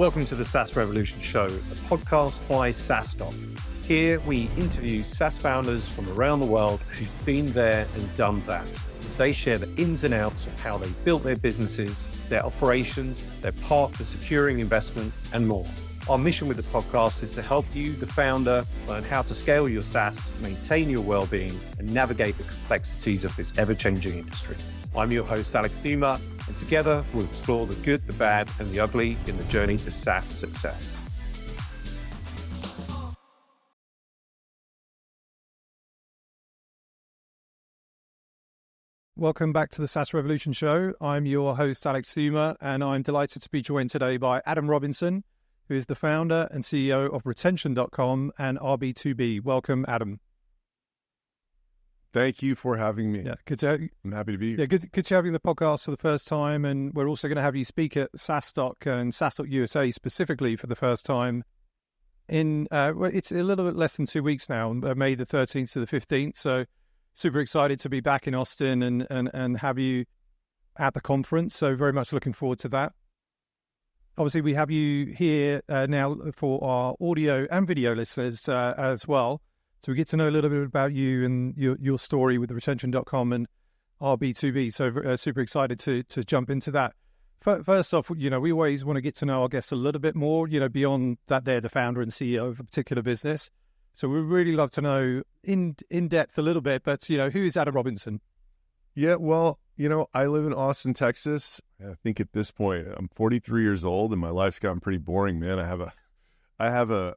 Welcome to the SaaS Revolution Show, a podcast by SaaStock. Here we interview SaaS founders from around the world who've been there and done that, as they share the ins and outs of how they built their businesses, their operations, their path to securing investment, and more. Our mission with the podcast is to help you, the founder, learn how to scale your SaaS, maintain your well-being, and navigate the complexities of this ever-changing industry. I'm your host, Alex Theuma, and together we'll explore the good, the bad, and the ugly in the journey to SaaS success. Welcome back to the SaaS Revolution Show. I'm your host, Alex Theuma, and I'm delighted to be joined today by Adam Robinson, who is the founder and CEO of Retention.com and RB2B. Welcome, Adam. Thank you for having me. Yeah, good to have you. I'm happy to be here. Yeah, good to have you on the podcast for the first time, and we're also going to have you speak at SaaStock and SaaStock USA specifically for the first time. It's a little bit less than 2 weeks now, May the 13th to the 15th. So super excited to be back in Austin and have you at the conference. So very much looking forward to that. Obviously, we have you here now for our audio and video listeners as well. So we get to know a little bit about you and your story with the Retention.com and RB2B. So super excited to jump into that. First off, we always want to get to know our guests a little bit more, beyond that they're the founder and CEO of a particular business. So we'd really love to know in depth a little bit, but, who is Adam Robinson? Yeah, well, I live in Austin, Texas. I think at this point, I'm 43 years old and my life's gotten pretty boring, man. I have a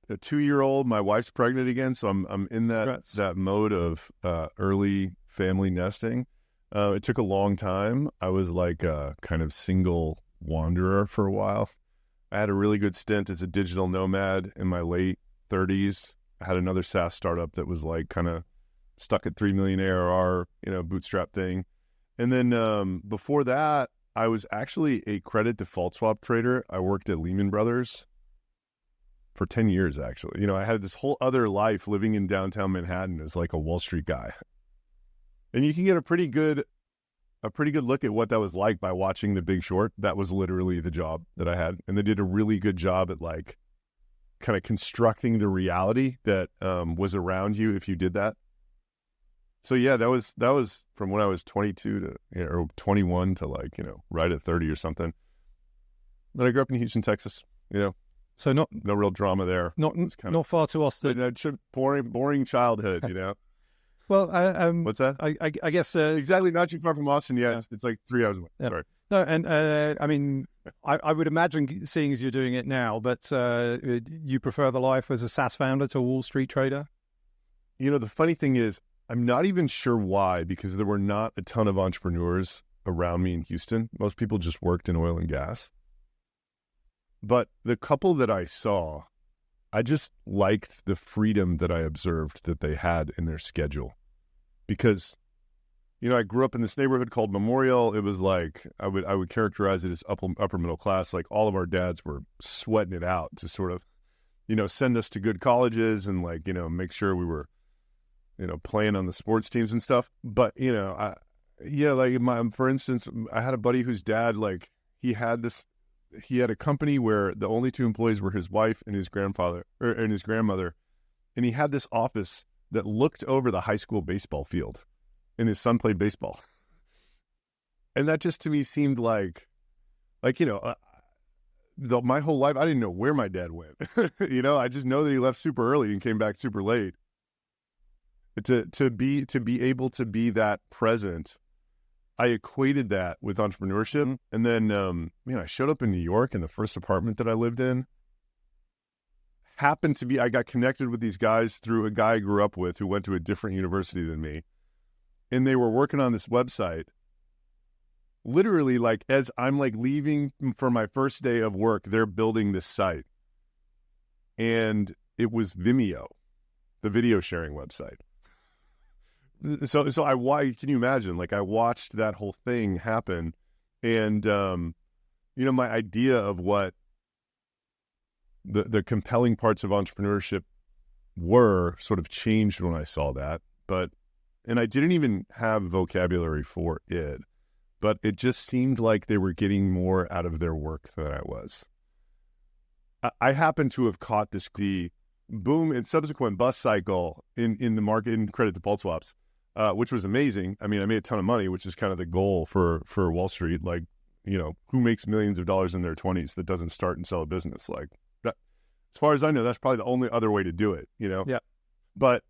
2-year-old. My wife's pregnant again, so I'm in that mode of early family nesting. It took a long time. I was like a kind of single wanderer for a while. I had a really good stint as a digital nomad in my late 30s. I had another SaaS startup that was like kind of stuck at 3 million ARR, Bootstrap thing. And then before that, I was actually a credit default swap trader. I worked at Lehman Brothers for 10 years, actually. I had this whole other life living in downtown Manhattan as like a Wall Street guy. And you can get a pretty good look at what that was like by watching The Big Short. That was literally the job that I had. And they did a really good job at like kind of constructing the reality that was around you if you did that. So yeah, that was from when I was 22 to or 21 to like, right at 30 or something. Then I grew up in Houston, Texas, So no real drama there. Not far to Austin. Boring childhood, Well, what's that? I guess exactly, not too far from Austin. Yeah. It's like 3 hours away. Yeah. Sorry. No, and I mean, I would imagine, seeing as you're doing it now, but you prefer the life as a SaaS founder to a Wall Street trader? The funny thing is, I'm not even sure why, because there were not a ton of entrepreneurs around me in Houston. Most people just worked in oil and gas. But the couple that I saw, I just liked the freedom that I observed that they had in their schedule. Because, I grew up in this neighborhood called Memorial. It was like, I would characterize it as upper middle class. Like all of our dads were sweating it out to sort of, send us to good colleges and like, make sure we were, playing on the sports teams and stuff. But, for instance, I had a buddy whose dad, like he had a company where the only 2 employees were his wife and his grandfather and his grandmother. And he had this office that looked over the high school baseball field, and his son played baseball. And that just to me seemed my whole life, I didn't know where my dad went. I just know that he left super early and came back super late. To be able to be that present, I equated that with entrepreneurship. And then, I showed up in New York, and the first apartment that I lived in happened to be, I got connected with these guys through a guy I grew up with who went to a different university than me. And they were working on this website. Literally, like, as I'm like leaving for my first day of work, they're building this site. And it was Vimeo, the video sharing website. So can you imagine? Like, I watched that whole thing happen, and my idea of what the compelling parts of entrepreneurship were sort of changed when I saw that. And I didn't even have vocabulary for it, but it just seemed like they were getting more out of their work than I was. I happen to have caught the boom and subsequent bust cycle in the market in credit default swaps, which was amazing. I mean, I made a ton of money, which is kind of the goal for Wall Street. Like, who makes millions of dollars in their 20s that doesn't start and sell a business? Like that, as far as I know, that's probably the only other way to do it, Yeah. But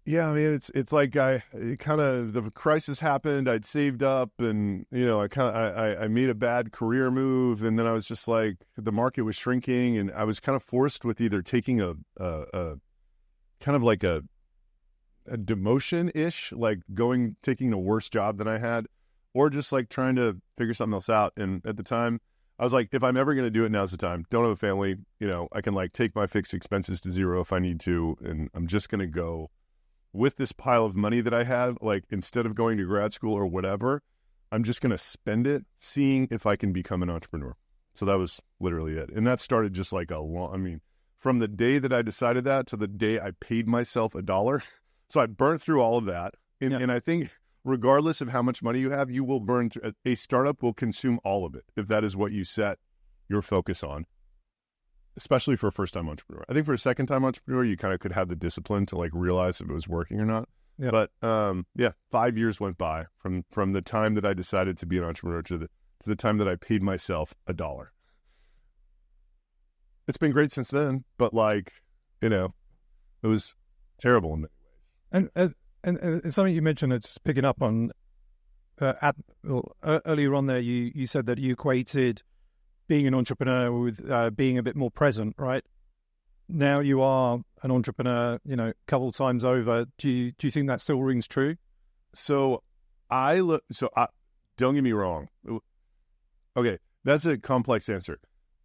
yeah, I mean, it's like the crisis happened. I'd saved up, and I made a bad career move, and then I was just like, the market was shrinking, and I was kind of forced with either taking a kind of like a demotion-ish, like taking a worse job than I had, or just like trying to figure something else out. And at the time, I was like, if I'm ever going to do it, now's the time. Don't have a family, I can like take my fixed expenses to zero if I need to, and I'm just going to go with this pile of money that I had. Like, instead of going to grad school or whatever, I'm just going to spend it seeing if I can become an entrepreneur. So that was literally it. And that started just like from the day that I decided that to the day I paid myself $1. So I burnt through all of that. And I think regardless of how much money you have, you will burn through. A startup will consume all of it if that is what you set your focus on, especially for a first-time entrepreneur. I think for a second-time entrepreneur, you kind of could have the discipline to like realize if it was working or not. Yeah. But 5 years went by from the time that I decided to be an entrepreneur to the time that I paid myself $1. It's been great since then, but it was terrible in many ways. And something you mentioned that's picking up on earlier on there, you said that you equated being an entrepreneur with being a bit more present, right? Now you are an entrepreneur, a couple of times over. Do you think that still rings true? So don't get me wrong. Okay, that's a complex answer.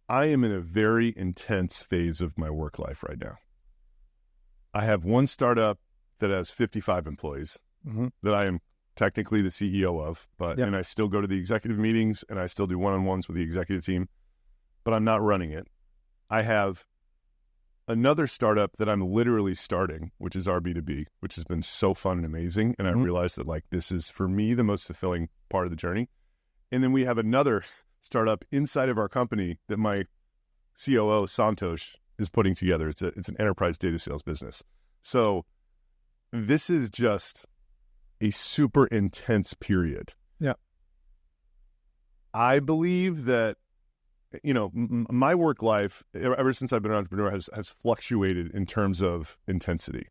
I am in a very intense phase of my work life right now. I have one startup that has 55 employees that I am technically the CEO of, and I still go to the executive meetings and I still do one-on-ones with the executive team, but I'm not running it. I have another startup that I'm literally starting, which is our B2B, which has been so fun and amazing. And I realized that like, this is for me, the most fulfilling part of the journey. And then we have another startup inside of our company that my COO, Santosh, is putting together. It's an enterprise data sales business. So this is just a super intense period. Yeah. I believe that, my work life, ever since I've been an entrepreneur, has fluctuated in terms of intensity.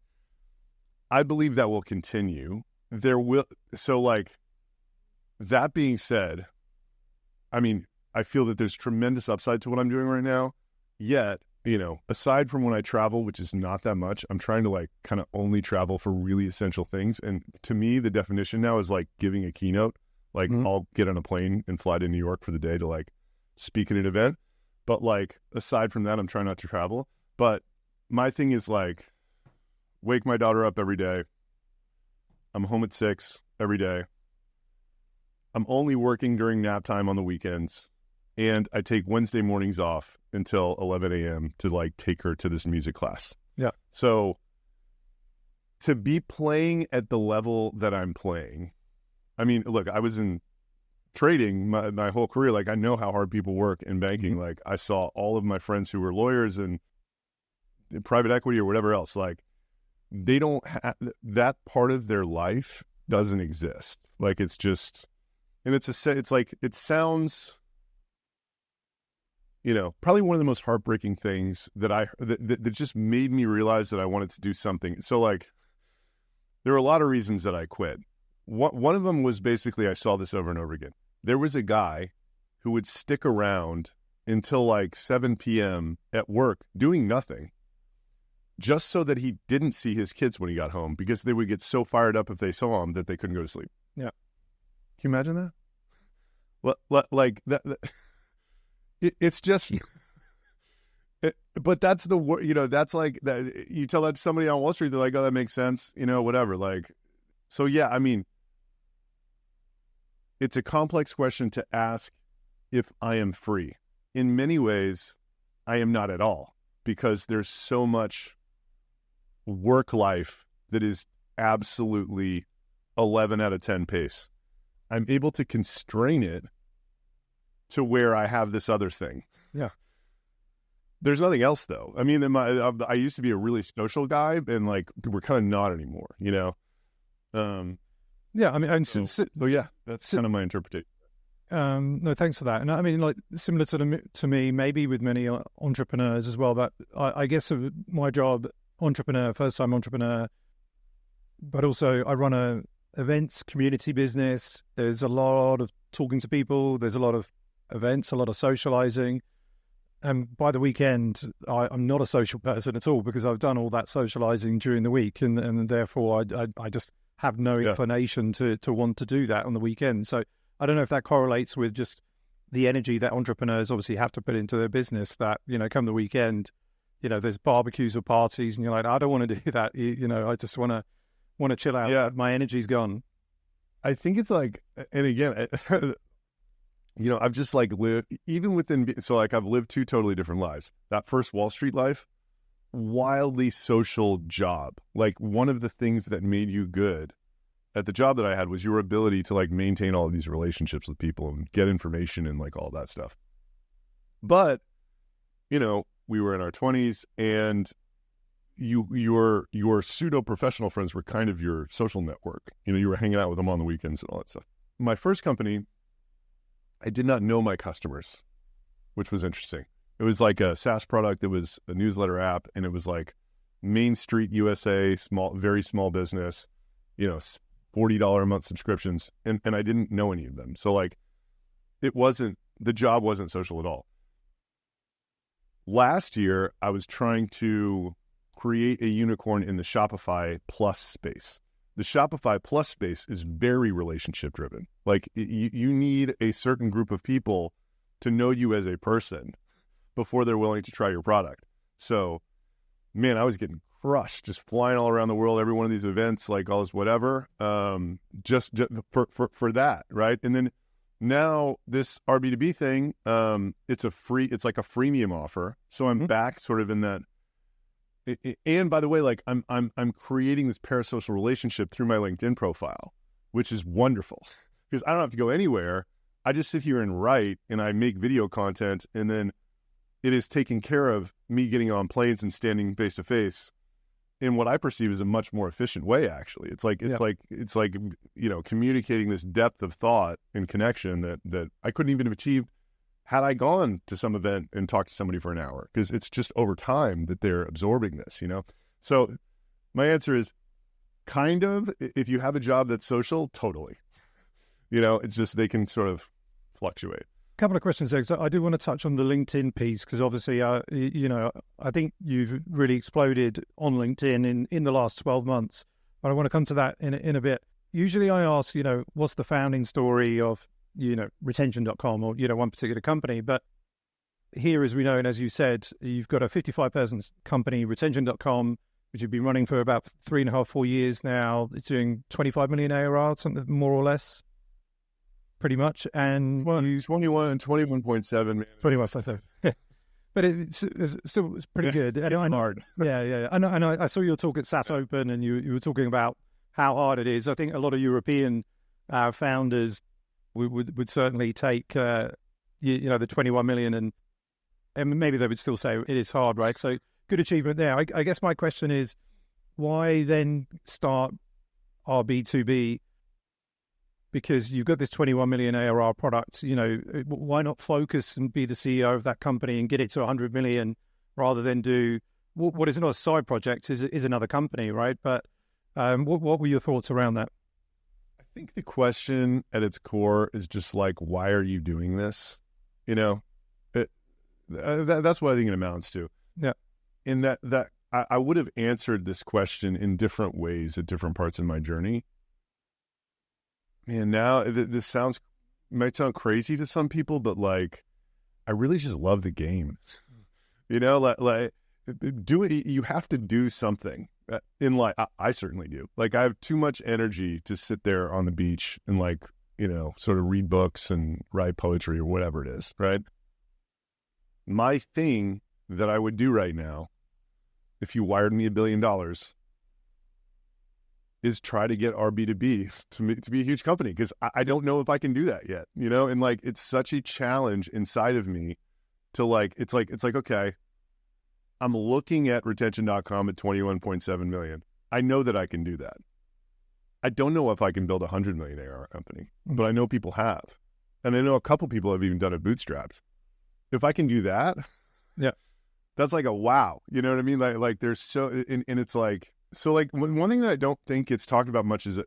I believe that will continue. That being said, I feel that there's tremendous upside to what I'm doing right now. Yet, aside from when I travel, which is not that much, I'm trying to like kind of only travel for really essential things. And to me, the definition now is like giving a keynote. Like I'll get on a plane and fly to New York for the day to like speak at an event. But like, aside from that, I'm trying not to travel. But my thing is like, wake my daughter up every day. I'm home at 6 every day. I'm only working during nap time on the weekends. And I take Wednesday mornings off until 11 a.m. to like take her to this music class. Yeah. So to be playing at the level that I'm playing, look, I was in trading my whole career. Like, I know how hard people work in banking. Like, I saw all of my friends who were lawyers and private equity or whatever else. Like, they don't have that part of their life doesn't exist. Like, it's just, and it sounds, probably one of the most heartbreaking things that just made me realize that I wanted to do something. So like, there were a lot of reasons that I quit. One of them was basically, I saw this over and over again. There was a guy who would stick around until like 7 p.m. at work doing nothing just so that he didn't see his kids when he got home, because they would get so fired up if they saw him that they couldn't go to sleep. Yeah. Can you imagine that? Like that it's just, but that's that's like that. You tell that to somebody on Wall Street, they're like, oh, that makes sense. Whatever. Like, so yeah, it's a complex question to ask if I am free. In many ways, I am not at all, because there's so much work life that is absolutely 11 out of 10 pace. I'm able to constrain it to where I have this other thing. Yeah. There's nothing else though. I mean, I used to be a really social guy, and like we're kind of not anymore, you know. Yeah, I mean, and So yeah, that's kind of my interpretation. no, thanks for that. And I mean, like similar to me, maybe with many entrepreneurs as well. But I guess my job, entrepreneur, first time entrepreneur, but also I run a events community business. There's a lot of talking to people. There's a lot of events, a lot of socializing. And by the weekend, I'm not a social person at all because I've done all that socializing during the week, and therefore I just have no inclination to want to do that on the weekend. So I don't know if that correlates with just the energy that entrepreneurs obviously have to put into their business, that, you know, come the weekend, you know, there's barbecues or parties and you're like, I don't want to do that. You know, I just want to chill out. Yeah. My energy's gone. I think it's like, and again, you know, I've just like lived, even within, so like I've lived two totally different lives. That first Wall Street life, wildly social job. Like one of the things that made you good at the job that I had was your ability to like maintain all of these relationships with people and get information and like all that stuff. But, you know, we were in our 20s and your pseudo professional friends were kind of your social network. You know, you were hanging out with them on the weekends and all that stuff. My first company, I did not know my customers, which was interesting. It was like a SaaS product. It was a newsletter app, and it was like Main Street USA, very small business, you know, $40 a month subscriptions. And I didn't know any of them. So like the job wasn't social at all. Last year, I was trying to create a unicorn in the Shopify Plus space. The Shopify Plus space is very relationship driven. Like you need a certain group of people to know you as a person before they're willing to try your product. So, man, I was getting crushed, just flying all around the world, every one of these events, like all this whatever, just for that, right? And then now this RB2B thing, it's like a freemium offer. So I'm back sort of in that. And by the way, like I'm creating this parasocial relationship through my LinkedIn profile, which is wonderful because I don't have to go anywhere. I just sit here and write, and I make video content, and then it is taking care of me getting on planes and standing face to face in what I perceive as a much more efficient way. Actually, it's like you know, communicating this depth of thought and connection that I couldn't even have achieved had I gone to some event and talked to somebody for an hour, because it's just over time that they're absorbing this, you know? So my answer is kind of, if you have a job that's social, totally. You know, it's just they can sort of fluctuate. A couple of questions there. So I do want to touch on the LinkedIn piece because obviously, you know, I think you've really exploded on LinkedIn in the last 12 months. But I want to come to that in a bit. Usually I ask, you know, what's the founding story of, you know, retention.com or, you know, one particular company. But here, as we know, and as you said, you've got a 55-person company, retention.com, which you've been running for about 3.5, 4 years now. It's doing 25 million ARR, something more or less, pretty much. And 21.7. Pretty much, I think. But it's pretty good. It's hard. Yeah. I saw your talk at SaaS Open, and you were talking about how hard it is. I think a lot of European founders would certainly take, you know, the 21 million and maybe they would still say it is hard, right? So good achievement there. I guess my question is, why then start RB2B? Because you've got this 21 million ARR product, you know, why not focus and be the CEO of that company and get it to 100 million rather than do what is not a side project, is another company, right? But what were your thoughts around that? I think the question at its core is just like, why are you doing this? You know, that's what I think it amounts to. Yeah. In that I would have answered this question in different ways at different parts in my journey. And now this might sound crazy to some people, but like, I really just love the game. You know, like do it. You have to do something in life. I certainly do. Like, I have too much energy to sit there on the beach and like, you know, sort of read books and write poetry or whatever it is, right? My thing that I would do right now, if you wired me $1 billion, is try to get RB2B to be a huge company, because I don't know if I can do that yet, you know? And like, it's such a challenge inside of me to like, it's like, okay, I'm looking at retention.com at 21.7 million. I know that I can do that. I don't know if I can build a 100 million ARR company, but I know people have. And I know a couple people have even done it bootstrapped. If I can do that, yeah, that's like a wow. You know what I mean? Like there's so, and it's like, so like one thing that I don't think gets talked about much is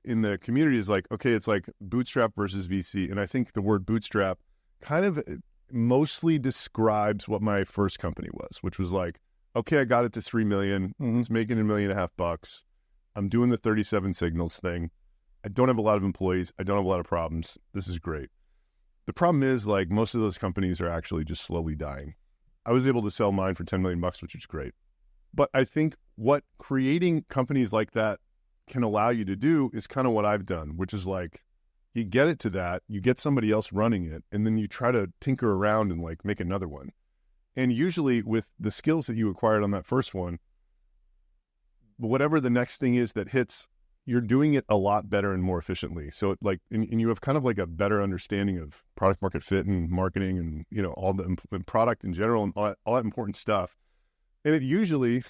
in the community is like, okay, it's like bootstrap versus VC. And I think the word bootstrap kind of mostly describes what my first company was, which was like, okay, I got it to 3 million. It's making $1.5 million. I'm doing the 37 signals thing. I don't have a lot of employees. I don't have a lot of problems. This is great. The problem is like most of those companies are actually just slowly dying. I was able to sell mine for $10 million, which is great. But I think what creating companies like that can allow you to do is kind of what I've done, which is like, you get it to that, you get somebody else running it, and then you try to tinker around and like make another one. And usually with the skills that you acquired on that first one, whatever the next thing is that hits, you're doing it a lot better and more efficiently. So it like, and you have kind of like a better understanding of product market fit and marketing and, you know, all the and product in general and all that important stuff. And it usually,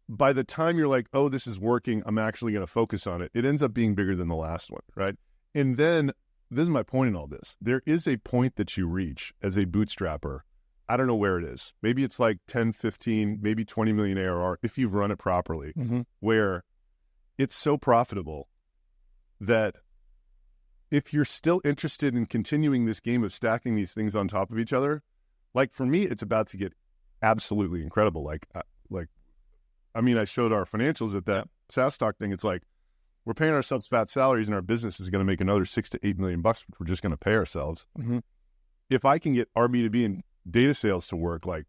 by the time you're like, oh, this is working, I'm actually going to focus on it, it ends up being bigger than the last one, right? And then, this is my point in all this. There is a point that you reach as a bootstrapper. I don't know where it is. Maybe it's like 10, 15, maybe 20 million ARR if you've run it properly, where it's so profitable that if you're still interested in continuing this game of stacking these things on top of each other, like for me, it's about to get absolutely incredible. I mean, I showed our financials at that SaaStock thing. It's like, we're paying ourselves fat salaries and our business is going to make another $6 to $8 million, which we're just going to pay ourselves. If I can get our B2B and data sales to work, like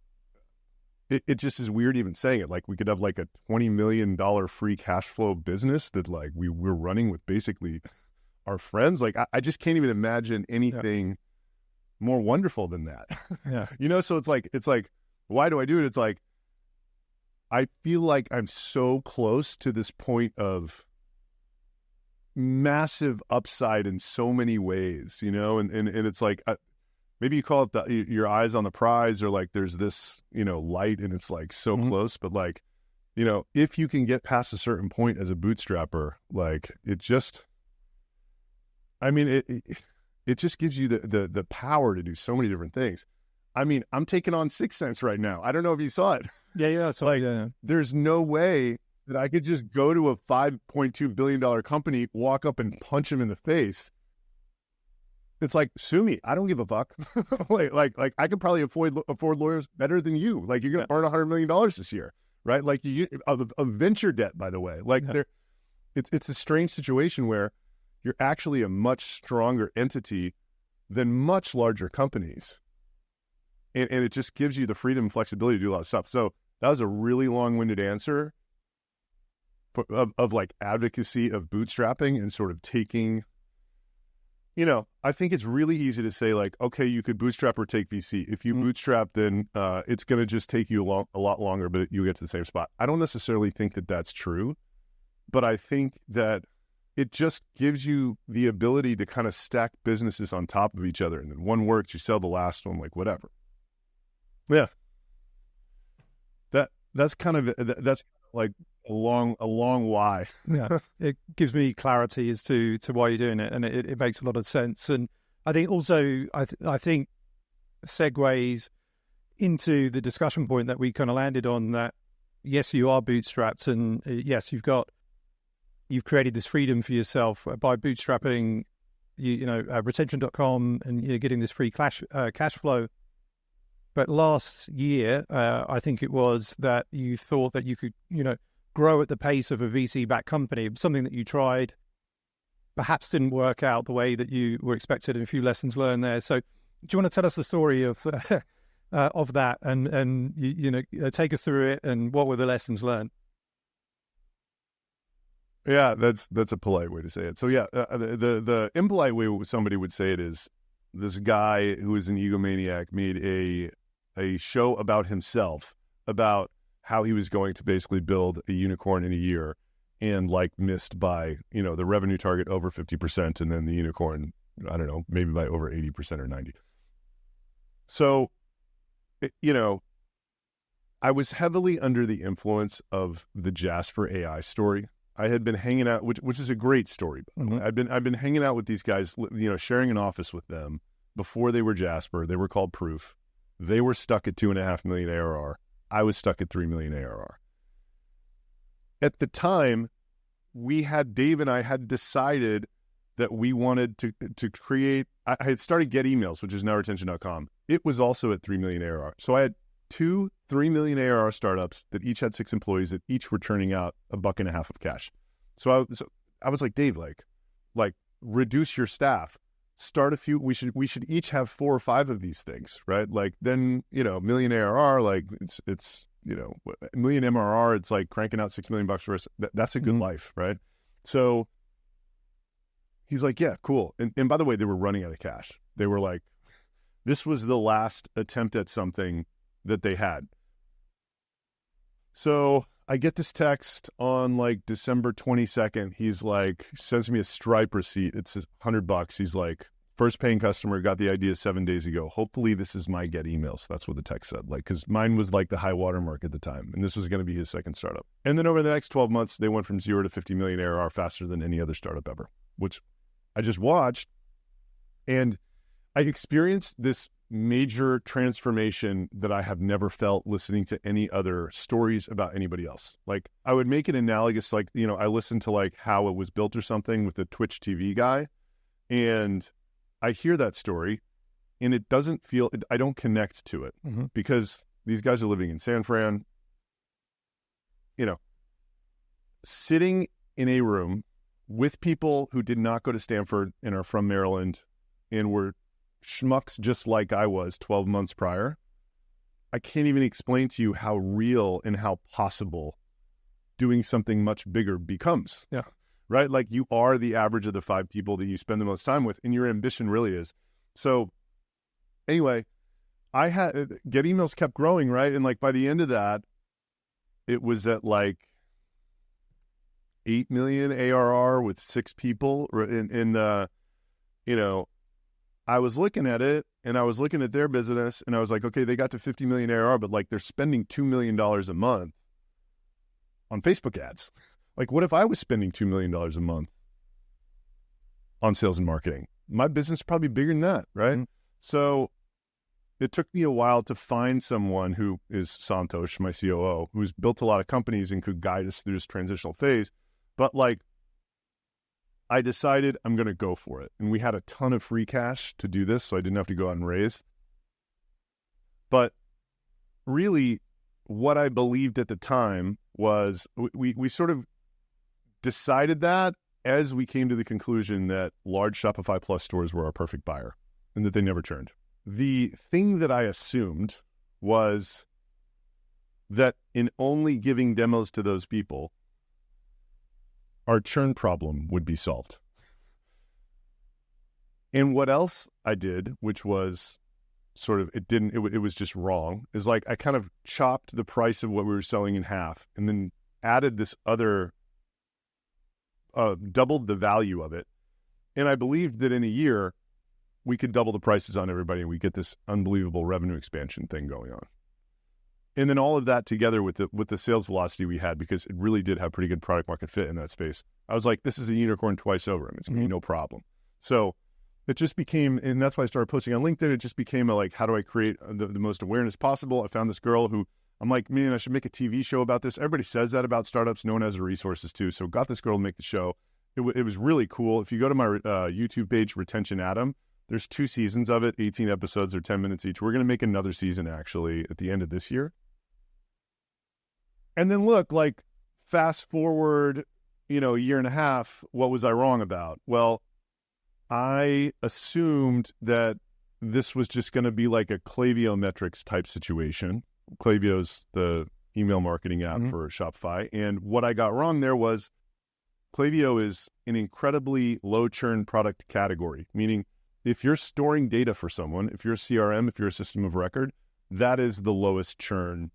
it just is weird even saying it. Like we could have like a $20 million free cash flow business that like we're running with basically our friends. Like I just can't even imagine anything more wonderful than that. You know, so it's like, why do I do it? It's like, I feel like I'm so close to this point of massive upside in so many ways, you know, and it's like, maybe you call it your eyes on the prize, or like there's this, you know, light and it's like so close, but like, you know, if you can get past a certain point as a bootstrapper, like it just, I mean, it just gives you the power to do so many different things. I mean, I'm taking on 6 Sense right now. I don't know if you saw it. So like, there's no way that I could just go to a $5.2 billion company, walk up and punch him in the face. It's like, sue me. I don't give a fuck. like I could probably afford lawyers better than you. Like you're going to earn $100 million this year, right? Like of venture debt, by the way. Like it's a strange situation where you're actually a much stronger entity than much larger companies. And it just gives you the freedom and flexibility to do a lot of stuff. So that was a really long-winded answer of like advocacy of bootstrapping and sort of taking, you know, I think it's really easy to say like, okay, you could bootstrap or take VC. If you bootstrap, then it's going to just take you a lot longer, but you get to the same spot. I don't necessarily think that that's true, but I think that it just gives you the ability to kind of stack businesses on top of each other. And then one works, you sell the last one, like whatever. Yeah. That's kind of, that's like a long why. It gives me clarity as to why you're doing it, and it makes a lot of sense. And I think also, I think segues into the discussion point that we kind of landed on, that yes, you are bootstrapped, and yes, you've created this freedom for yourself by bootstrapping, retention.com, and you're getting this free cash flow. But last year, I think it was, that you thought that you could, grow at the pace of a VC-backed company, something that you tried, perhaps didn't work out the way that you were expected, and a few lessons learned there. So do you want to tell us the story of that and take us through it, and what were the lessons learned? Yeah, that's a polite way to say it. So yeah, the impolite way somebody would say it is, this guy who is an egomaniac made a show about himself, about how he was going to basically build a unicorn in a year, and like missed by, the revenue target over 50%, and then the unicorn, I don't know, maybe by over 80% or 90%. So, I was heavily under the influence of the Jasper AI story. I had been hanging out, which is a great story. I've been hanging out with these guys, sharing an office with them before they were Jasper. They were called Proof. They were stuck at 2.5 million ARR. I was stuck at 3 million ARR. At the time, Dave and I had decided that we wanted to create, I had started Get Emails, which is nowretention.com. It was also at 3 million ARR. So I had 2 3 million ARR startups that each had 6 employees that each were churning out $1.50 of cash. So I was like, Dave, like reduce your staff, start a few. We should each have 4 or 5 of these things, right? Like then, million ARR, like it's a million MRR, it's like cranking out $6 million for us. That's a good life, right? So he's like, yeah, cool. And by the way, they were running out of cash. They were like, this was the last attempt at something that they had. So I get this text on like December 22nd. He's like, sends me a Stripe receipt. It's $100. He's like, first paying customer, got the idea 7 days ago. Hopefully this is my Get Emails. That's what the text said. Like, cause mine was like the high watermark at the time. And this was going to be his second startup. And then over the next 12 months, they went from 0 to 50 million ARR faster than any other startup ever, which I just watched. And I experienced this major transformation that I have never felt listening to any other stories about anybody else. Like I would make it analogous, like, I listened to like how it was built or something with the Twitch TV guy. And I hear that story and it doesn't feel, I don't connect to it because these guys are living in San Fran, sitting in a room with people who did not go to Stanford and are from Maryland and were schmucks just like I was 12 months prior. I can't even explain to you how real and how possible doing something much bigger becomes. Yeah. Right? Like you are the average of the 5 people that you spend the most time with, and your ambition really is. So anyway, Get Emails kept growing, right? And like by the end of that, it was at like 8 million ARR with 6 people. I was looking at it and I was looking at their business and I was like, okay, they got to 50 million ARR, but like they're spending $2 million a month on Facebook ads. Like what if I was spending $2 million a month on sales and marketing? My business is probably bigger than that, right? So it took me a while to find someone who is Santosh, my COO, who's built a lot of companies and could guide us through this transitional phase. But like, I decided I'm going to go for it. And we had a ton of free cash to do this, so I didn't have to go out and raise. But really, what I believed at the time was we sort of decided that as we came to the conclusion that large Shopify Plus stores were our perfect buyer and that they never churned. The thing that I assumed was that in only giving demos to those people, our churn problem would be solved. And what else I did, which was sort of, it was just wrong, is like I kind of chopped the price of what we were selling in half and then added this other, doubled the value of it. And I believed that in a year, we could double the prices on everybody and we get this unbelievable revenue expansion thing going on. And then all of that together with the sales velocity we had, because it really did have pretty good product market fit in that space. I was like, this is a unicorn twice over. I mean, it's going to be no problem. So it just became, and that's why I started posting on LinkedIn. It just became a like, how do I create the most awareness possible? I found this girl who I'm like, man, I should make a TV show about this. Everybody says that about startups. No one has the resources to. So got this girl to make the show. It was really cool. If you go to my YouTube page, Retention Adam, there's 2 seasons of it, 18 episodes or 10 minutes each. We're going to make another season actually at the end of this year. And then look, like fast forward, a year and a half, what was I wrong about? Well, I assumed that this was just going to be like a Klaviyo metrics type situation. Klaviyo's the email marketing app for Shopify. And what I got wrong there was Klaviyo is an incredibly low churn product category, meaning if you're storing data for someone, if you're a CRM, if you're a system of record, that is the lowest churn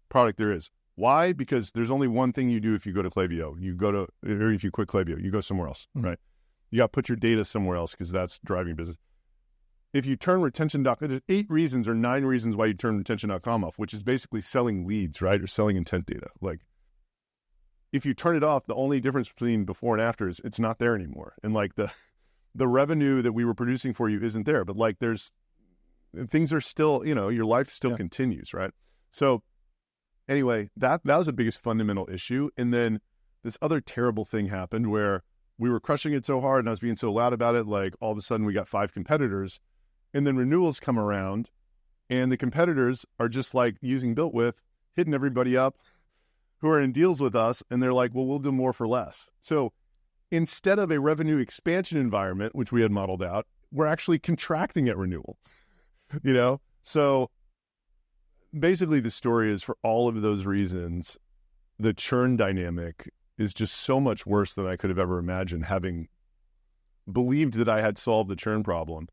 product there is. Why? Because there's only one thing you do if you go to Klaviyo. Or if you quit Klaviyo, you go somewhere else, right? You got to put your data somewhere else because that's driving business. if you turn retention.com, there's 8 reasons or 9 reasons why you turn retention.com off, which is basically selling leads, right? Or selling intent data. Like, if you turn it off, the only difference between before and after is it's not there anymore. And like the revenue that we were producing for you isn't there, but like things are still, your life still continues, right? So anyway, that was the biggest fundamental issue. And then this other terrible thing happened where we were crushing it so hard and I was being so loud about it, like all of a sudden we got 5 competitors, and then renewals come around and the competitors are just like using BuiltWith, hitting everybody up who are in deals with us, and they're like, well, we'll do more for less. So instead of a revenue expansion environment, which we had modeled out, we're actually contracting at renewal, So basically the story is, for all of those reasons, the churn dynamic is just so much worse than I could have ever imagined, having believed that I had solved the churn problem,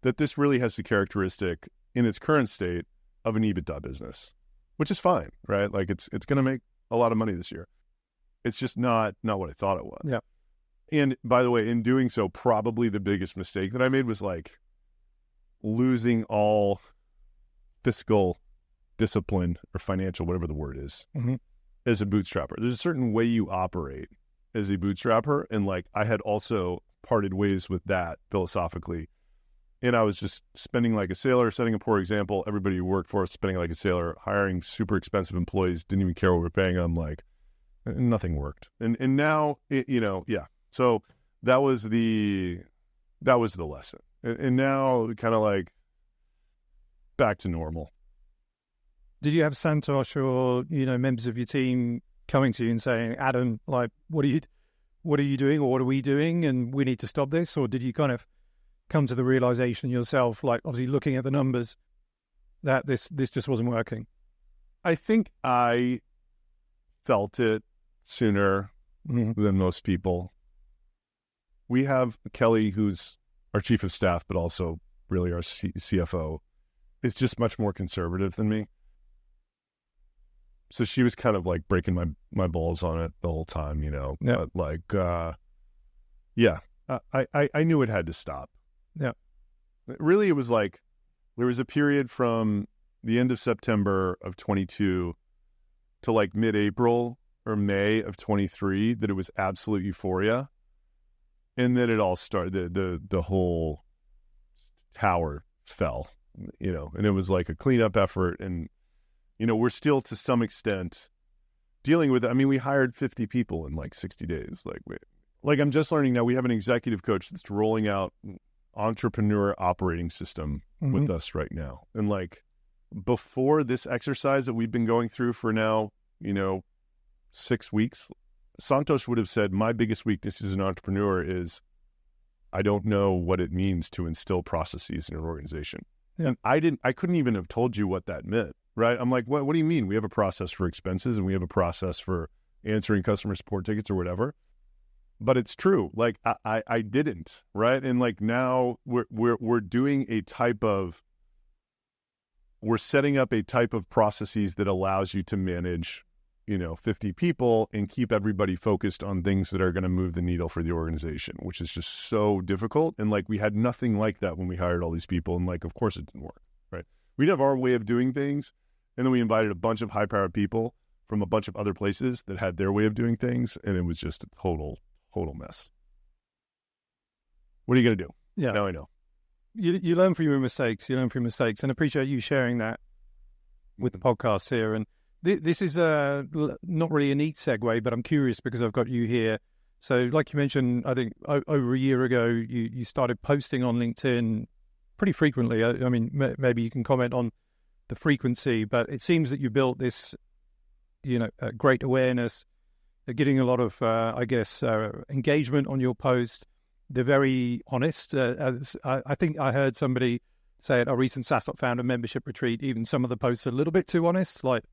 that this really has the characteristic in its current state of an EBITDA business, which is fine, right? Like it's going to make a lot of money this year. It's just not what I thought it was. Yeah. And by the way, in doing so, probably the biggest mistake that I made was like losing all fiscal discipline or financial, whatever the word is, as a bootstrapper. There's a certain way you operate as a bootstrapper. And like, I had also parted ways with that philosophically. And I was just spending like a sailor, setting a poor example. Everybody who worked for us spending like a sailor, hiring super expensive employees, didn't even care what we were paying them. Like, nothing worked. And now, So that was the lesson. And now kind of like back to normal. Did you have Santosh or, members of your team coming to you and saying, Adam, like, what are you doing, or what are we doing, and we need to stop this? Or did you kind of come to the realization yourself, like obviously looking at the numbers, that this just wasn't working? I think I felt it sooner than most people. We have Kelly, who's our chief of staff, but also really our CFO, is just much more conservative than me. So she was kind of like breaking my balls on it the whole time, Yeah. But like, I knew it had to stop. Yeah. Really, it was like there was a period from the end of September of 22 to like mid-April or May of 23 that it was absolute euphoria. And then it all started, the whole tower fell, and it was like a cleanup effort. And, we're still to some extent dealing with it. I mean, we hired 50 people in like 60 days. Like I'm just learning now, we have an executive coach that's rolling out entrepreneur operating system with us right now. And like before this exercise that we've been going through for now, 6 weeks, Santosh would have said, my biggest weakness as an entrepreneur is I don't know what it means to instill processes in an organization. Yeah. And I couldn't even have told you what that meant, right? I'm like, what do you mean? We have a process for expenses and we have a process for answering customer support tickets or whatever. But it's true. Like I didn't, right? And like now we're doing we're setting up a type of processes that allows you to manage 50 people and keep everybody focused on things that are going to move the needle for the organization, which is just so difficult. And like, we had nothing like that when we hired all these people. And like, of course it didn't work, right? We'd have our way of doing things. And then we invited a bunch of high-powered people from a bunch of other places that had their way of doing things. And it was just a total mess. What are you going to do? Yeah. Now I know. You learn from your mistakes. And I appreciate you sharing that with the podcast here. And this is not really a neat segue, but I'm curious because I've got you here. So like you mentioned, I think over a year ago, you started posting on LinkedIn pretty frequently. I mean, maybe you can comment on the frequency, but it seems that you built this, great awareness, getting a lot of, engagement on your post. They're very honest. As I think I heard somebody say at our recent SaaStock founder membership retreat, even some of the posts are a little bit too honest, like,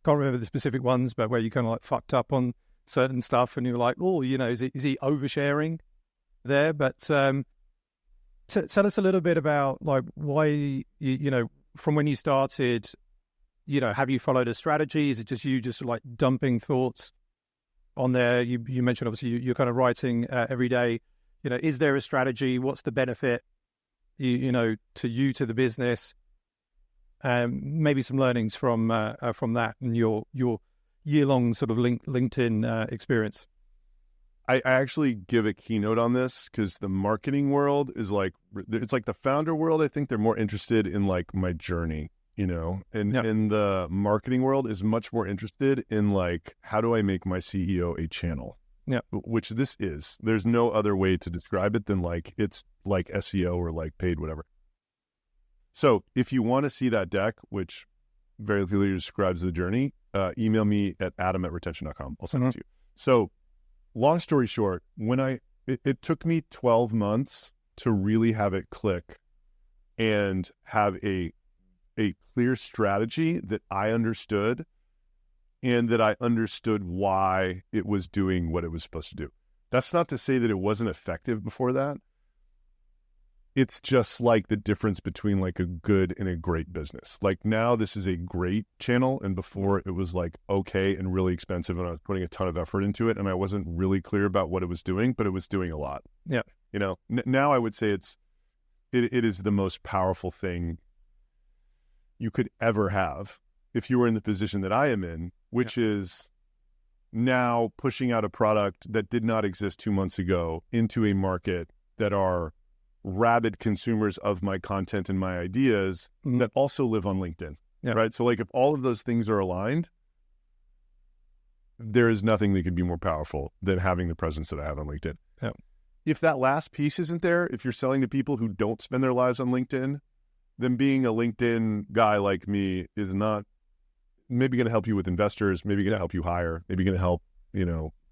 can't remember the specific ones, but where you kind of like fucked up on certain stuff and you're like, oh, is he oversharing there? But tell us a little bit about like why, from when you started, have you followed a strategy? Is it just you like dumping thoughts on there? You mentioned obviously you're kind of writing every day. Is there a strategy? What's the benefit? to the business, maybe some learnings from that and your year-long sort of LinkedIn experience. I actually give a keynote on this because the marketing world is it's like the founder world. I think they're more interested in like my journey, and the marketing world is much more interested in like, how do I make my CEO a channel? Yeah. Which this is. There's no other way to describe it than like, it's like SEO or like paid whatever. So if you want to see that deck, which very clearly describes the journey, email me at adam@retention.com. I'll send it to you. So long story short, it took me 12 months to really have it click and have a clear strategy that I understood, and that I understood why it was doing what it was supposed to do. That's not to say that it wasn't effective before that. It's just like the difference between like a good and a great business. Like now this is a great channel, and before it was like okay and really expensive, and I was putting a ton of effort into it, and I wasn't really clear about what it was doing, but it was doing a lot. Yeah. Now I would say it is the most powerful thing you could ever have if you were in the position that I am in, which is now pushing out a product that did not exist 2 months ago into a market that are rabid consumers of my content and my ideas that also live on LinkedIn, right? So like if all of those things are aligned, there is nothing that could be more powerful than having the presence that I have on LinkedIn. Yeah. If that last piece isn't there, if you're selling to people who don't spend their lives on LinkedIn, then being a LinkedIn guy like me is not maybe going to help you with investors, maybe going to help you hire, maybe going to help,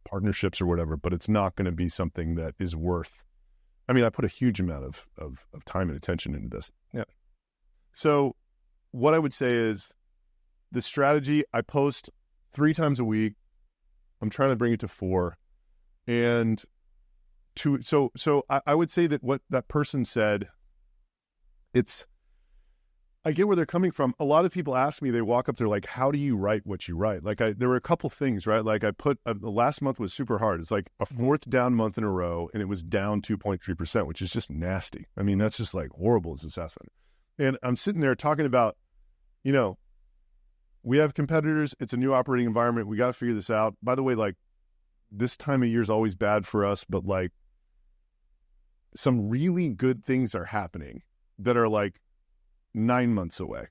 partnerships or whatever, but it's not going to be something that is worth. I mean, I put a huge amount of time and attention into this. Yeah. So what I would say is the strategy, I post 3 times a week. I'm trying to bring it to 4. And so I would say that what that person said, I get where they're coming from. A lot of people ask me, they walk up, they're like, how do you write what you write? Like there were a couple things, right? Like I put, the last month was super hard. It's like a 4th down month in a row, and it was down 2.3%, which is just nasty. I mean, that's just like horrible as a SaaS founder. And I'm sitting there talking about, we have competitors. It's a new operating environment. We got to figure this out. By the way, like this time of year is always bad for us, but like some really good things are happening that are like 9 months away.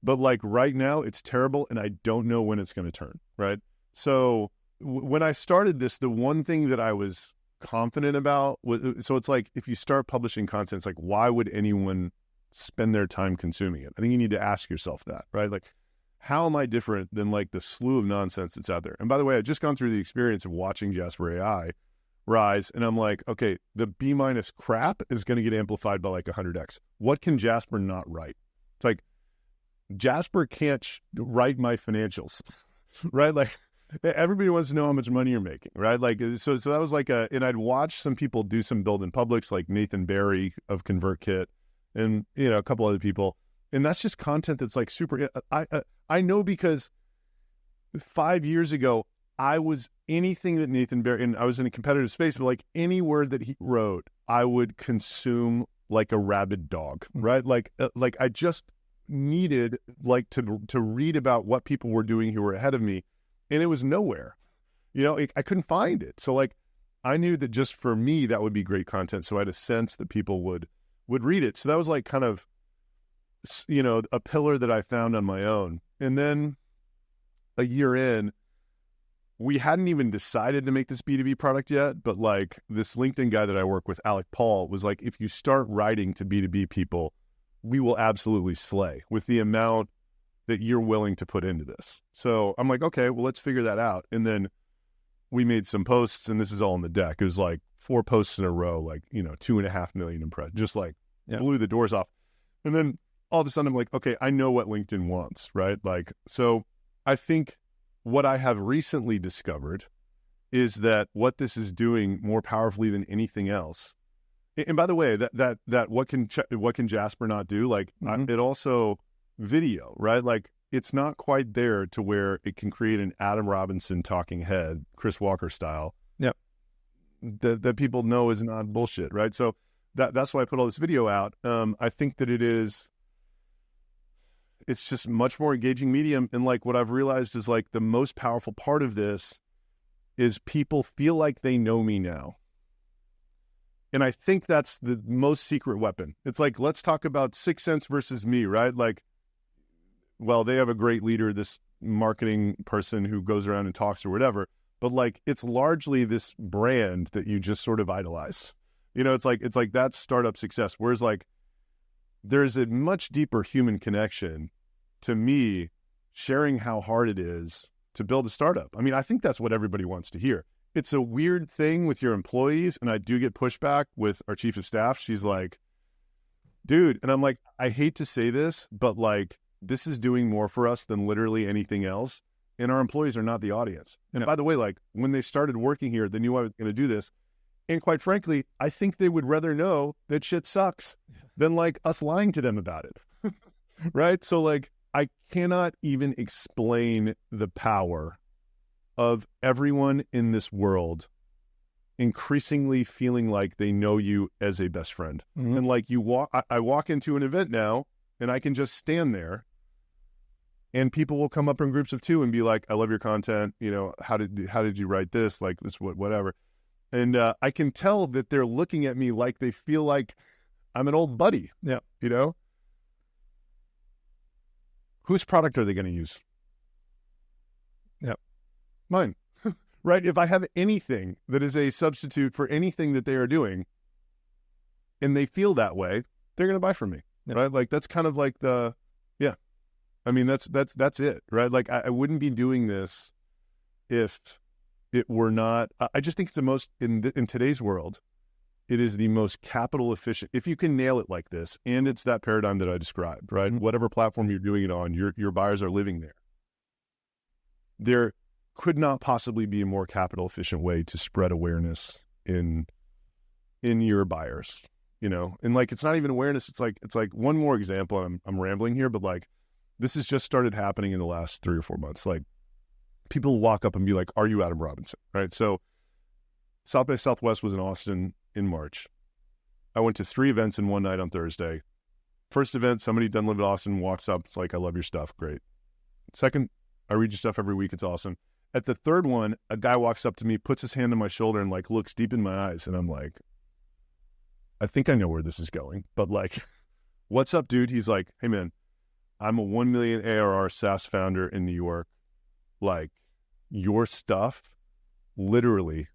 But like right now it's terrible, and I don't know when it's going to turn, right? So when I started this, the one thing that I was confident about was, so it's like, if you start publishing content, it's like, why would anyone spend their time consuming it? I think you need to ask yourself that, right? Like, how am I different than like the slew of nonsense that's out there? And by the way, I've just gone through the experience of watching Jasper AI rise, and I'm like, okay, the B- crap is going to get amplified by like 100x. What can Jasper not write? It's like, Jasper can't write my financials, right? Like everybody wants to know how much money you're making, right? Like, so that was like and I'd watch some people do some build in publics, like Nathan Barry of ConvertKit and, a couple other people. And that's just content that's like super, I know, because 5 years ago, I was anything that Nathan Barry, and I was in a competitive space, but like any word that he wrote, I would consume like a rabid dog, right? Like I just needed like to read about what people were doing who were ahead of me, and it was nowhere. I couldn't find it. So like I knew that just for me, that would be great content. So I had a sense that people would read it. So that was like kind of, a pillar that I found on my own. And then a year in, we hadn't even decided to make this B2B product yet, but like this LinkedIn guy that I work with, Alex Paul, was like, if you start writing to B2B people, we will absolutely slay with the amount that you're willing to put into this. So I'm like, okay, well, let's figure that out. And then we made some posts, and this is all in the deck. It was like 4 posts in a row, like, 2.5 million impressions, just like blew the doors off. And then all of a sudden I'm like, okay, I know what LinkedIn wants, right? Like, so I think what I have recently discovered is that what this is doing more powerfully than anything else. And by the way, that what can Jasper not do? Like it also video, right? Like it's not quite there to where it can create an Adam Robinson talking head, Chris Walker style. Yep. That people know is not bullshit, right? So that's why I put all this video out. I think that it's just much more engaging medium. And like what I've realized is like the most powerful part of this is people feel like they know me now. And I think that's the most secret weapon. It's like, let's talk about 6 Sense versus me, right? Like, well, they have a great leader, this marketing person who goes around and talks or whatever, but like, it's largely this brand that you just sort of idolize. You know, it's like that startup success. Whereas like, there's a much deeper human connection to me sharing how hard it is to build a startup. I mean, I think that's what everybody wants to hear. It's a weird thing with your employees, and I do get pushback with our chief of staff. She's like, dude, and I'm like, I hate to say this, but like, this is doing more for us than literally anything else. And our employees are not the audience. And by the way, like when they started working here, they knew I was going to do this. And quite frankly, I think they would rather know that shit sucks than like us lying to them about it. Right? So like, I cannot even explain the power of everyone in this world increasingly feeling like they know you as a best friend. Mm-hmm. And like I walk into an event now and I can just stand there and people will come up in groups of 2 and be like, I love your content. You know, how did you write this? Like this, whatever. And I can tell that they're looking at me like they feel like I'm an old buddy. Yeah. You know, whose product are they going to use? Yeah. Mine. Right? If I have anything that is a substitute for anything that they are doing and they feel that way, they're going to buy from me. Yeah. Right? Like that's kind of like I mean, that's it, right? Like I wouldn't be doing this if it were not, I just think it's the most, in today's world, it is the most capital efficient. If you can nail it like this, and it's that paradigm that I described, right? Mm-hmm. Whatever platform you're doing it on, your buyers are living there. There could not possibly be a more capital efficient way to spread awareness in your buyers, you know? And like, it's not even awareness. It's like one more example. I'm rambling here, but like, this has just started happening in the last 3 or 4 months. Like people walk up and be like, are you Adam Robinson? Right? So South by Southwest was in Austin in March. I went to 3 events in one night on Thursday. First event, somebody doesn't live in Austin walks up. It's like, I love your stuff. Great. Second, I read your stuff every week. It's awesome. At the third one, a guy walks up to me, puts his hand on my shoulder and like looks deep in my eyes. And I'm like, I think I know where this is going, but like, what's up, dude? He's like, hey man, I'm a 1 million ARR SaaS founder in New York. Like your stuff, literally,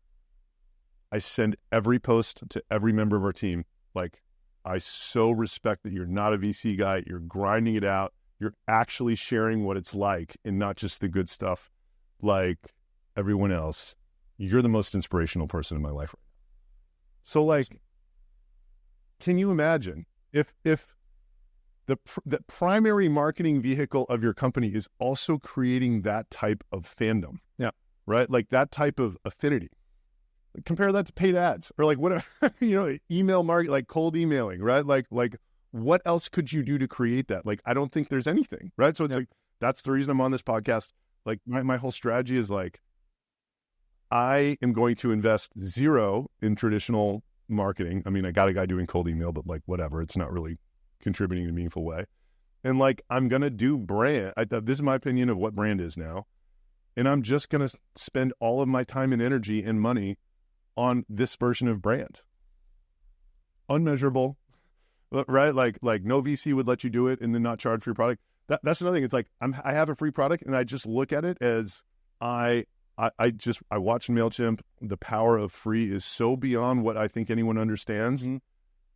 I send every post to every member of our team. Like I so respect that you're not a VC guy. You're grinding it out. You're actually sharing what it's like and not just the good stuff like everyone else. You're the most inspirational person in my life right now. So like, can you imagine if the primary marketing vehicle of your company is also creating that type of fandom? Yeah. Right? Like that type of affinity. Compare that to paid ads or like whatever, you know, email market, like cold emailing, right? Like what else could you do to create that? Like, I don't think there's anything, right? So it's like, that's the reason I'm on this podcast. Like my whole strategy is like, I am going to invest 0 in traditional marketing. I mean, I got a guy doing cold email, but like, whatever, it's not really contributing in a meaningful way. And like, I'm going to do brand. This is my opinion of what brand is now. And I'm just going to spend all of my time and energy and money on this version of brand. Unmeasurable, right? Like no VC would let you do it and then not charge for your product. That's another thing. It's like, I have a free product and I just look at it as I watch MailChimp. The power of free is so beyond what I think anyone understands. Mm-hmm.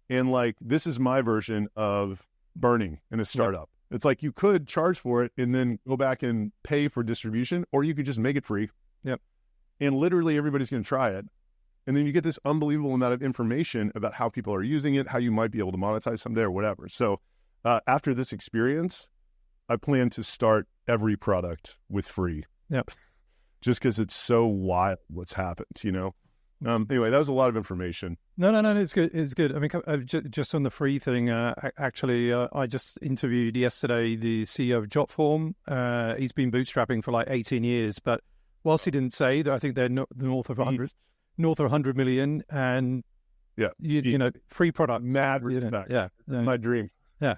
And like, this is my version of burning in a startup. Yep. It's like, you could charge for it and then go back and pay for distribution, or you could just make it free. Yep. And literally everybody's going to try it. And then you get this unbelievable amount of information about how people are using it, how you might be able to monetize someday or whatever. So after this experience, I plan to start every product with free. Yep. Just because it's so wild what's happened, you know? Anyway, that was a lot of information. No, it's good. It's good. I mean, just on the free thing, actually, I just interviewed yesterday the CEO of Jotform. He's been bootstrapping for like 18 years, but whilst he didn't say that, I think they're north of 100 million, and Yeah. You know, free product. Mad respect. Yeah. My dream. Yeah.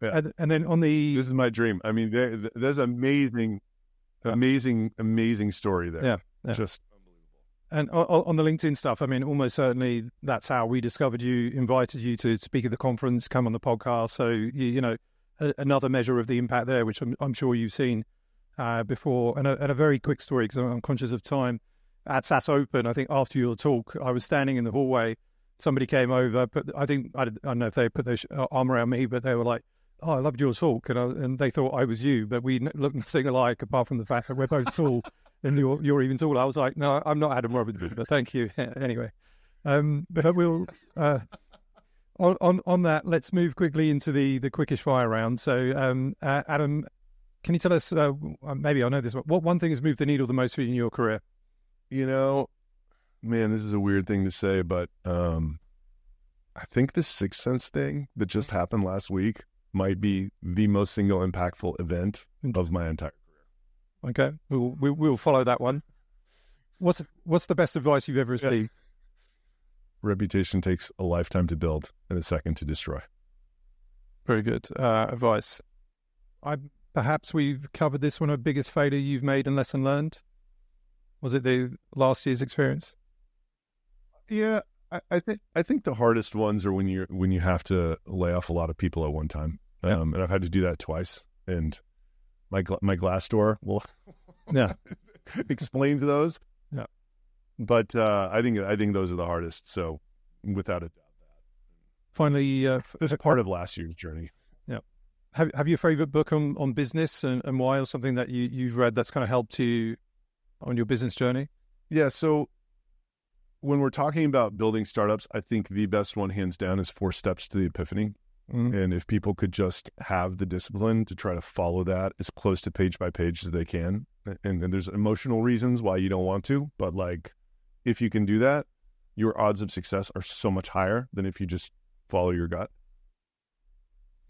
Yeah. And then on the... This is my dream. I mean, there's amazing story there. Yeah. Just unbelievable. And on the LinkedIn stuff, I mean, almost certainly that's how we discovered you, invited you to speak at the conference, come on the podcast. So, you know, another measure of the impact there, which I'm sure you've seen before. And a very quick story, because I'm conscious of time. At SaaS Open, I think after your talk, I was standing in the hallway. Somebody came over, but I don't know if they put their arm around me, but they were like, "Oh, I loved your talk," and they thought I was you, but we look nothing alike apart from the fact that we're both tall and you're even taller. I was like, "No, I'm not Adam Robinson," but thank you anyway. But we'll on that. Let's move quickly into the quickish fire round. So, Adam, can you tell us? Maybe I know this. What one thing has moved the needle the most for you in your career? You know, man, this is a weird thing to say, but I think the Sixth Sense thing that just happened last week might be the most single impactful event of my entire career. Okay, we'll follow that one. What's the best advice you've ever received? Reputation takes a lifetime to build and a second to destroy. Very good advice. Perhaps we've covered this one. A biggest failure you've made and lesson learned? Was it the last year's experience? Yeah, I think the hardest ones are when you have to lay off a lot of people at one time, and I've had to do that twice. And my Glassdoor will explain to those. Yeah, but I think those are the hardest. So without a doubt, finally, this is part of last year's journey. Yeah, have you a favorite book on business and why, or something that you've read that's kind of helped you on your business journey? Yeah, so when we're talking about building startups, I think the best one, hands down, is 4 Steps to the Epiphany. Mm-hmm. And if people could just have the discipline to try to follow that as close to page by page as they can, and there's emotional reasons why you don't want to, but like, if you can do that, your odds of success are so much higher than if you just follow your gut.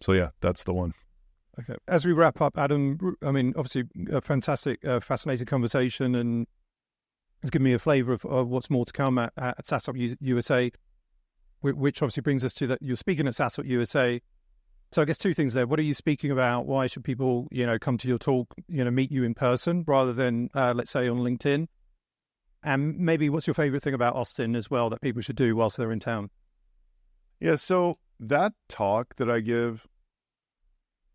So yeah, that's the one. Okay. As we wrap up, Adam, I mean, obviously a fantastic, fascinating conversation, and it's given me a flavor of what's more to come at SaaStock USA, which obviously brings us to that you're speaking at SaaStock USA. So I guess 2 things there. What are you speaking about? Why should people, come to your talk, meet you in person rather than, let's say, on LinkedIn? And maybe what's your favorite thing about Austin as well that people should do whilst they're in town? Yeah, so that talk that I give,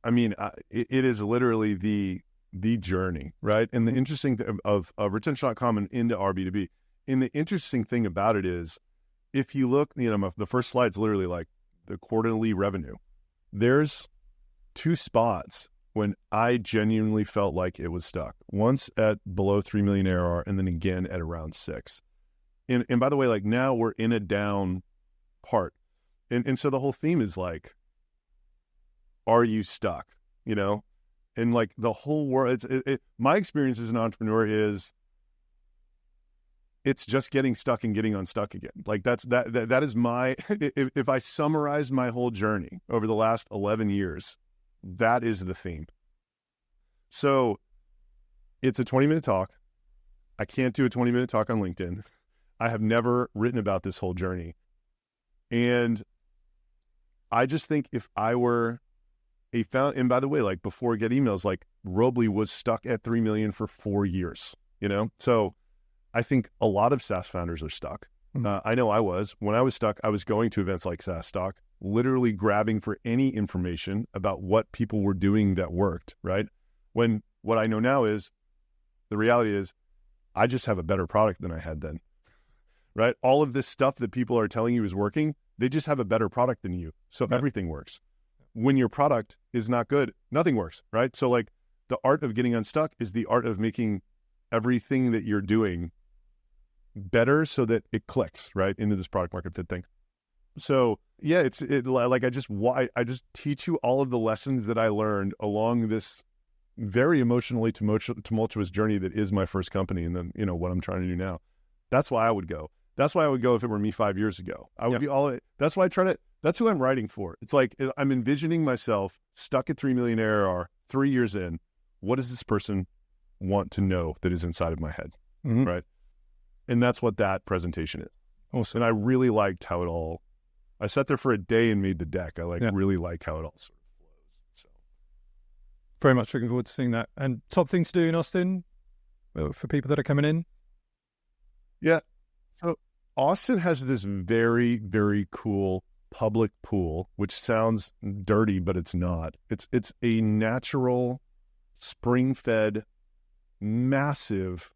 I mean, it is literally the journey, right? And the interesting thing of retention.com and into our B2B, and the interesting thing about it is, if you look, the first slide's literally like the quarterly revenue. There's 2 spots when I genuinely felt like it was stuck. Once at below 3 million ARR, and then again at around 6. And by the way, like, now we're in a down part. And so the whole theme is like, are you stuck? And like the whole world, my experience as an entrepreneur is, it's just getting stuck and getting unstuck again. Like that is my, if I summarize my whole journey over the last 11 years, that is the theme. So it's a 20-minute talk. I can't do a 20-minute talk on LinkedIn. I have never written about this whole journey. And I just think if I were and by the way, like, before I get emails, like, Robley was stuck at 3 million for 4 years, So I think a lot of SaaS founders are stuck. I know I was. When I was stuck, I was going to events like SaaStock, literally grabbing for any information about what people were doing that worked, right? When what I know now is, the reality is, I just have a better product than I had then, right? All of this stuff that people are telling you is working, they just have a better product than you. So everything works. When your product is not good, nothing works, right? So like, the art of getting unstuck is the art of making everything that you're doing better so that it clicks right into this product market fit thing. So yeah, I just teach you all of the lessons that I learned along this very emotionally tumultuous journey that is my first company, and then what I'm trying to do now. That's why I would go. That's why I would go if it were me 5 years ago. I would be all. That's why I try to. That's who I'm writing for. It's like, I'm envisioning myself stuck at 3 million ARR 3 years in. What does this person want to know that is inside of my head, right? And that's what that presentation is. Awesome. And I really liked how it all, I sat there for a day and made the deck. I really like how it all sort of flows. So very much looking forward to seeing that. And top thing to do in Austin for people that are coming in? Yeah. So Austin has this very, very cool public pool, which sounds dirty, but it's not. It's a natural, spring-fed, massive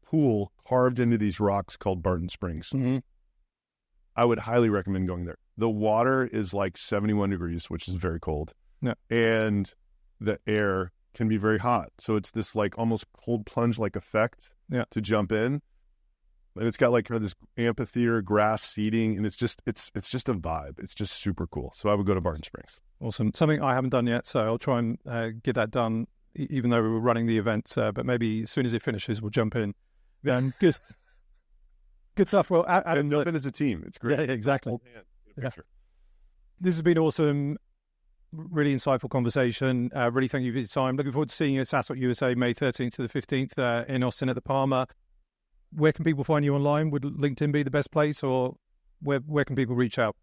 pool carved into these rocks called Barton Springs. Mm-hmm. I would highly recommend going there. The water is like 71 degrees, which is very cold. Yeah. And the air can be very hot. So it's this like almost cold plunge like effect to jump in. And it's got like kind of this amphitheater grass seating, and it's just a vibe. It's just super cool. So I would go to Barton Springs. Awesome. Something I haven't done yet, so I'll try and get that done, even though we were running the event. But maybe as soon as it finishes, we'll jump in. Then good stuff. Well, Adam, and jump in as a team. It's great. Yeah, exactly. Hold hands, get a picture. This has been awesome. Really insightful conversation. Really thank you for your time. Looking forward to seeing you at SaaStock USA May 13th to the 15th in Austin at the Palmer. Where can people find you online? Would LinkedIn be the best place, or where can people reach out?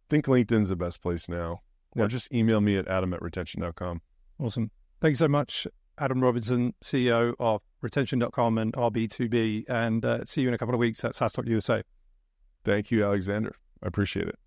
I think LinkedIn's the best place now. Or just email me at adam@retention.com. Awesome. Thank you so much, Adam Robinson, CEO of retention.com and RB2B, and see you in a couple of weeks at SaaStock USA. Thank you, Alexander. I appreciate it.